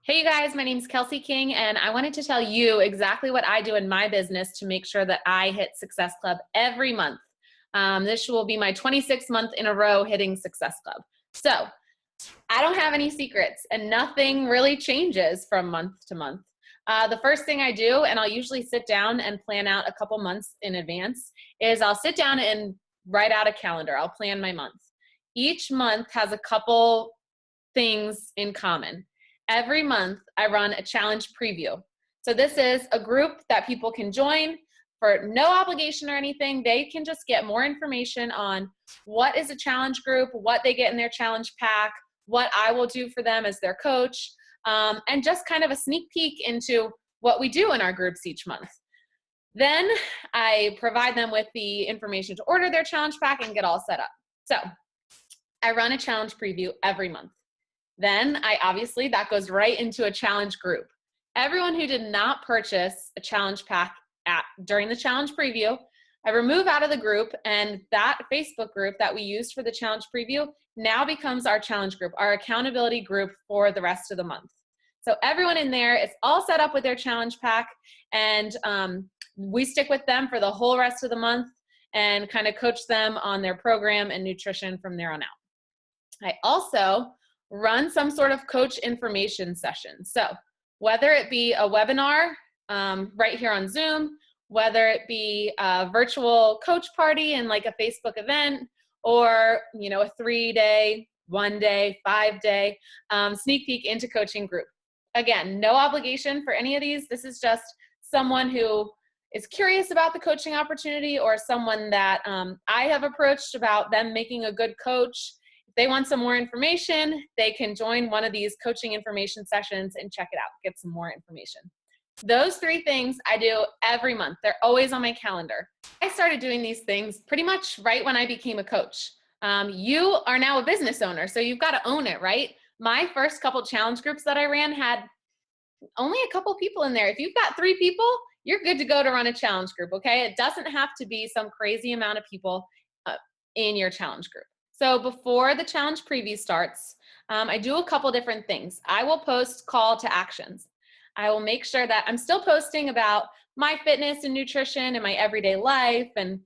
Hey you guys, my name is Kelsey King and I wanted to tell you exactly what I do in my business to make sure that I hit Success Club every month. This will be my 26th month in a row hitting Success Club. So I don't have any secrets and nothing really changes from month to month. The first thing I do, and I'll usually sit down and plan out a couple months in advance, is I'll sit down and write out a calendar. I'll plan my month. Each month has a couple things in common. Every month I run a challenge preview. So this is a group that people can join for no obligation or anything. They can just get more information on what is a challenge group, what they get in their challenge pack, what I will do for them as their coach, and just kind of a sneak peek into what we do in our groups each month. Then I provide them with the information to order their challenge pack and get all set up. So I run a challenge preview every month. Then obviously that goes right into a challenge group. Everyone who did not purchase a challenge pack during the challenge preview, I remove out of the group, and that Facebook group that we used for the challenge preview now becomes our challenge group, our accountability group for the rest of the month. So everyone in there is all set up with their challenge pack, and we stick with them for the whole rest of the month and kind of coach them on their program and nutrition from there on out. I also run some sort of coach information session. So whether it be a webinar right here on Zoom, whether it be a virtual coach party and like a Facebook event, or a 3-day, 1-day, 5-day sneak peek into coaching group. Again, no obligation for any of these. This is just someone who is curious about the coaching opportunity, or someone that I have approached about them making a good coach. If they want some more information, they can join one of these coaching information sessions and check it out, get some more information. Those 3 things I do every month. They're always on my calendar. I started doing these things pretty much right when I became a coach. You are now a business owner, so you've got to own it, right? My first couple challenge groups that I ran had only a couple people in there. If you've got 3 people, you're good to go to run a challenge group, okay? It doesn't have to be some crazy amount of people in your challenge group. So before the challenge preview starts, I do a couple different things. I will post call to actions. I will make sure that I'm still posting about my fitness and nutrition and my everyday life and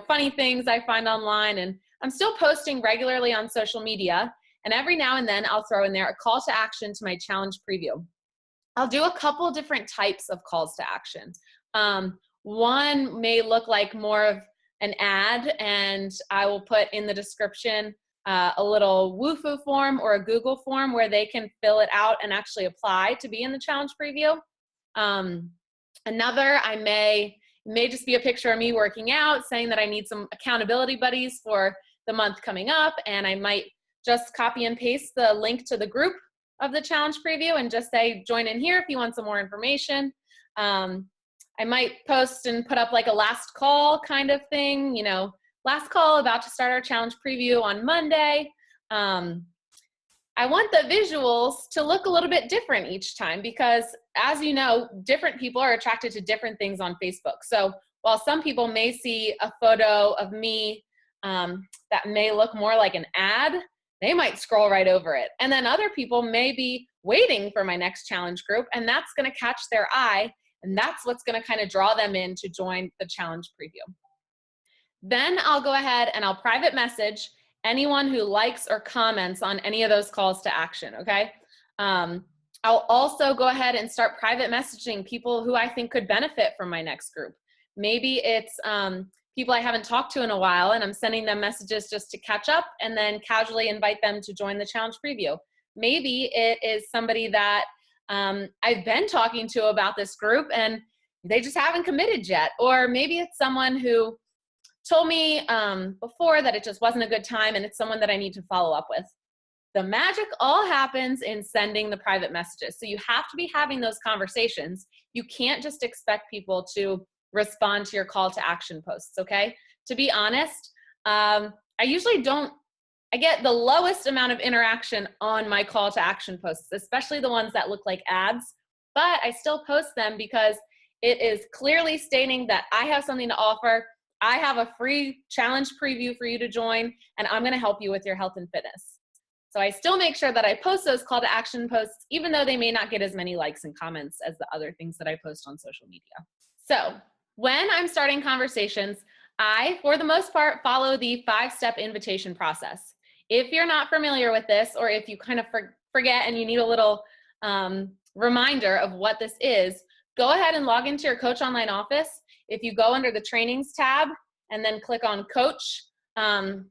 funny things I find online, and I'm still posting regularly on social media. And every now and then I'll throw in there a call to action to my challenge preview. I'll do a couple different types of calls to action. One may look like more of an ad, and I will put in the description a little Wufoo form or a Google form where they can fill it out and actually apply to be in the challenge preview. Another, I may just be a picture of me working out, saying that I need some accountability buddies for the month coming up, and I might just copy and paste the link to the group of the challenge preview and just say, join in here if you want some more information. I might post and put up like a last call kind of thing, last call, about to start our challenge preview on Monday. I want the visuals to look a little bit different each time because, as you know, different people are attracted to different things on Facebook. So while some people may see a photo of me that may look more like an ad, they might scroll right over it. And then other people may be waiting for my next challenge group, and that's going to catch their eye. And that's what's going to kind of draw them in to join the challenge preview. Then I'll go ahead and I'll private message anyone who likes or comments on any of those calls to action, okay? I'll also go ahead and start private messaging people who I think could benefit from my next group. Maybe it's people I haven't talked to in a while, and I'm sending them messages just to catch up and then casually invite them to join the challenge preview. Maybe it is somebody that I've been talking to about this group and they just haven't committed yet. Or maybe it's someone who told me before that it just wasn't a good time, and it's someone that I need to follow up with. The magic all happens in sending the private messages. So you have to be having those conversations. You can't just expect people to respond to your call to action posts, okay? To be honest, I usually don't I get the lowest amount of interaction on my call to action posts, especially the ones that look like ads, but I still post them because it is clearly stating that I have something to offer. I have a free challenge preview for you to join, and I'm going to help you with your health and fitness. So I still make sure that I post those call to action posts, even though they may not get as many likes and comments as the other things that I post on social media. So when I'm starting conversations, I, for the most part, follow the 5-step invitation process. If you're not familiar with this, or if you kind of forget and you need a little reminder of what this is, go ahead and log into your Coach Online office. If you go under the trainings tab and then click on Coach, the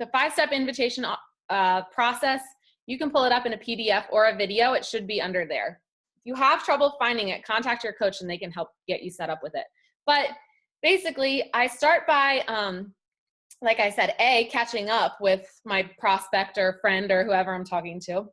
5-step invitation process, you can pull it up in a PDF or a video. It should be under there. If you have trouble finding it, contact your coach and they can help get you set up with it. But basically, I start by, like I said, catching up with my prospect or friend or whoever I'm talking to.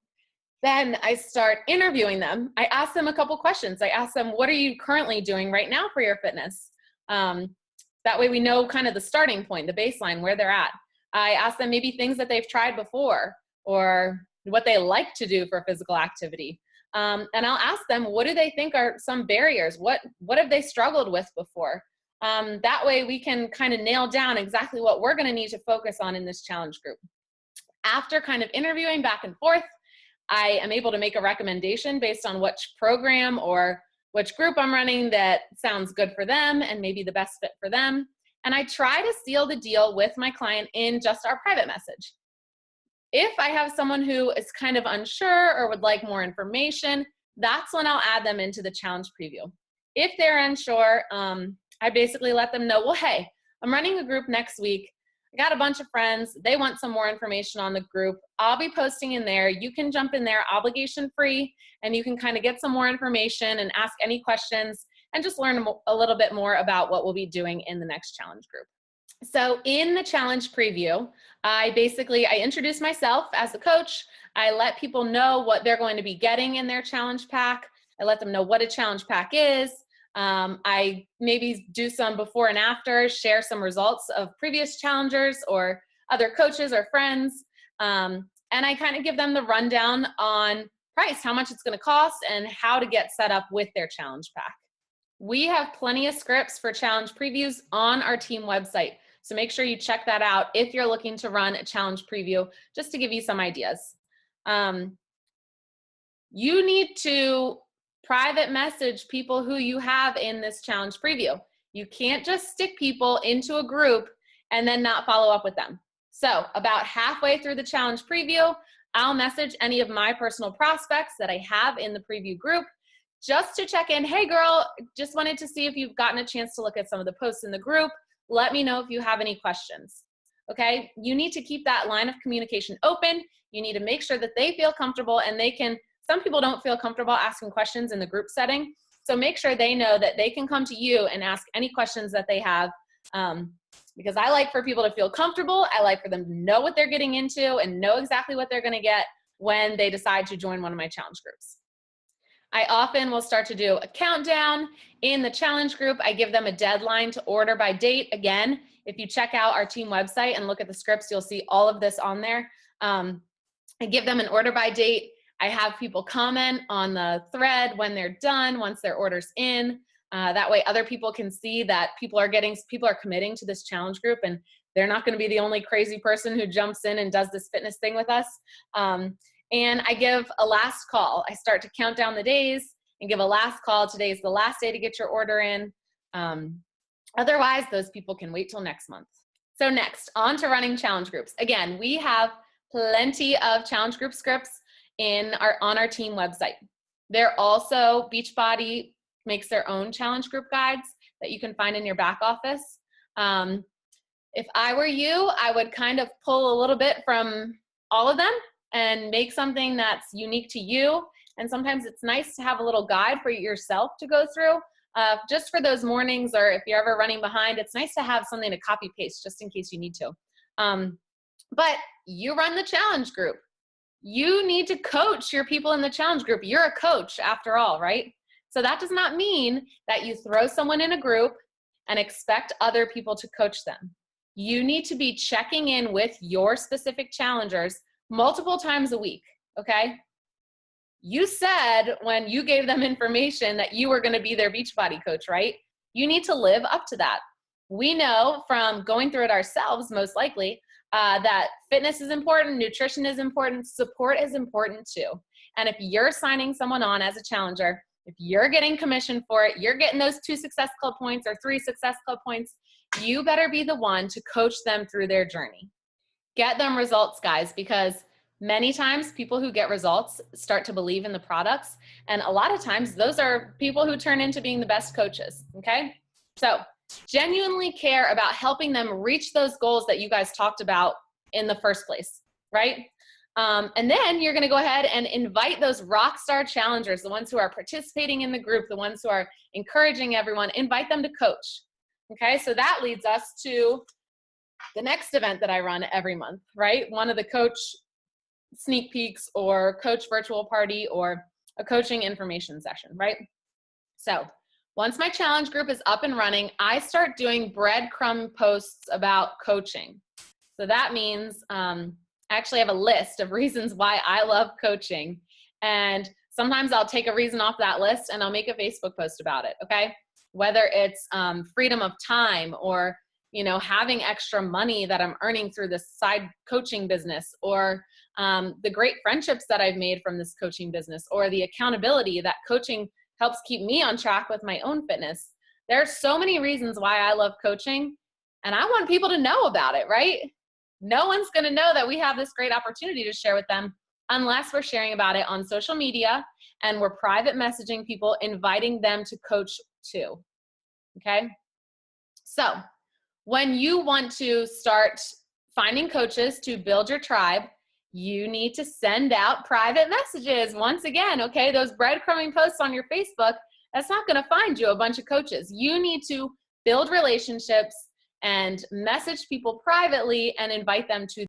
Then I start interviewing them. I ask them a couple questions. I ask them, what are you currently doing right now for your fitness? That way we know kind of the starting point, the baseline, where they're at. I ask them maybe things that they've tried before or what they like to do for physical activity. And I'll ask them, what do they think are some barriers? What have they struggled with before? That way we can kind of nail down exactly what we're going to need to focus on in this challenge group. After kind of interviewing back and forth, I am able to make a recommendation based on which program or which group I'm running that sounds good for them and maybe the best fit for them. And I try to seal the deal with my client in just our private message. If I have someone who is kind of unsure or would like more information, that's when I'll add them into the challenge preview. If they're unsure, I basically let them know, well, hey, I'm running a group next week. I got a bunch of friends. They want some more information on the group. I'll be posting in there. You can jump in there obligation free, and you can kind of get some more information and ask any questions and just learn a little bit more about what we'll be doing in the next challenge group. So in the challenge preview, I introduce myself as a coach. I let people know what they're going to be getting in their challenge pack. I let them know what a challenge pack is. I maybe do some before and after, share some results of previous challengers or other coaches or friends. And I kind of give them the rundown on price, how much it's going to cost, and how to get set up with their challenge pack. We have plenty of scripts for challenge previews on our team website. So make sure you check that out if you're looking to run a challenge preview, just to give you some ideas. You need to private message people who you have in this challenge preview. You can't just stick people into a group and then not follow up with them. So about halfway through the challenge preview, I'll message any of my personal prospects that I have in the preview group just to check in. Hey girl, just wanted to see if you've gotten a chance to look at some of the posts in the group. Let me know if you have any questions. Okay, you need to keep that line of communication open. You need to make sure that they feel comfortable, and some people don't feel comfortable asking questions in the group setting. So make sure they know that they can come to you and ask any questions that they have, because I like for people to feel comfortable. I like for them to know what they're getting into and know exactly what they're going to get when they decide to join one of my challenge groups. I often will start to do a countdown in the challenge group. I give them a deadline to order by date. Again, if you check out our team website and look at the scripts, you'll see all of this on there. I give them an order by date. I have people comment on the thread when they're done, once their order's in. That way other people can see that people are committing to this challenge group, and they're not going to be the only crazy person who jumps in and does this fitness thing with us. And I give a last call. I start to count down the days and give a last call. Today is the last day to get your order in. Otherwise, those people can wait till next month. So next, on to running challenge groups. Again, we have plenty of challenge group scripts on our team website. They're also, Beachbody makes their own challenge group guides that you can find in your back office. If I were you, I would kind of pull a little bit from all of them and make something that's unique to you. And sometimes it's nice to have a little guide for yourself to go through, just for those mornings, or if you're ever running behind, it's nice to have something to copy paste just in case you need to. But you run the challenge group. You need to coach your people in the challenge group. You're a coach after all, right? So that does not mean that you throw someone in a group and expect other people to coach them. You need to be checking in with your specific challengers multiple times a week, okay? You said when you gave them information that you were going to be their Beachbody coach, right? You need to live up to that. We know from going through it ourselves, most likely, that fitness is important, nutrition is important, support is important too. And if you're signing someone on as a challenger, if you're getting commission for it, you're getting those 2 Success Club points or 3 Success Club points, you better be the one to coach them through their journey. Get them results, guys, because many times people who get results start to believe in the products. And a lot of times those are people who turn into being the best coaches, okay? So genuinely care about helping them reach those goals that you guys talked about in the first place, right? And then you're gonna go ahead and invite those rock star challengers, the ones who are participating in the group, the ones who are encouraging everyone, invite them to coach, okay? So that leads us to the next event that I run every month, right? One of the coach sneak peeks or coach virtual party or a coaching information session, right? So once my challenge group is up and running, I start doing breadcrumb posts about coaching. So that means I actually have a list of reasons why I love coaching. And sometimes I'll take a reason off that list and I'll make a Facebook post about it, okay? Whether it's freedom of time or having extra money that I'm earning through this side coaching business, or the great friendships that I've made from this coaching business, or the accountability that coaching helps keep me on track with my own fitness. There are so many reasons why I love coaching, and I want people to know about it, right? No one's gonna know that we have this great opportunity to share with them unless we're sharing about it on social media and we're private messaging people, inviting them to coach too, okay? So when you want to start finding coaches to build your tribe, you need to send out private messages. Once again, okay, those breadcrumbing posts on your Facebook, that's not gonna find you a bunch of coaches. You need to build relationships and message people privately and invite them to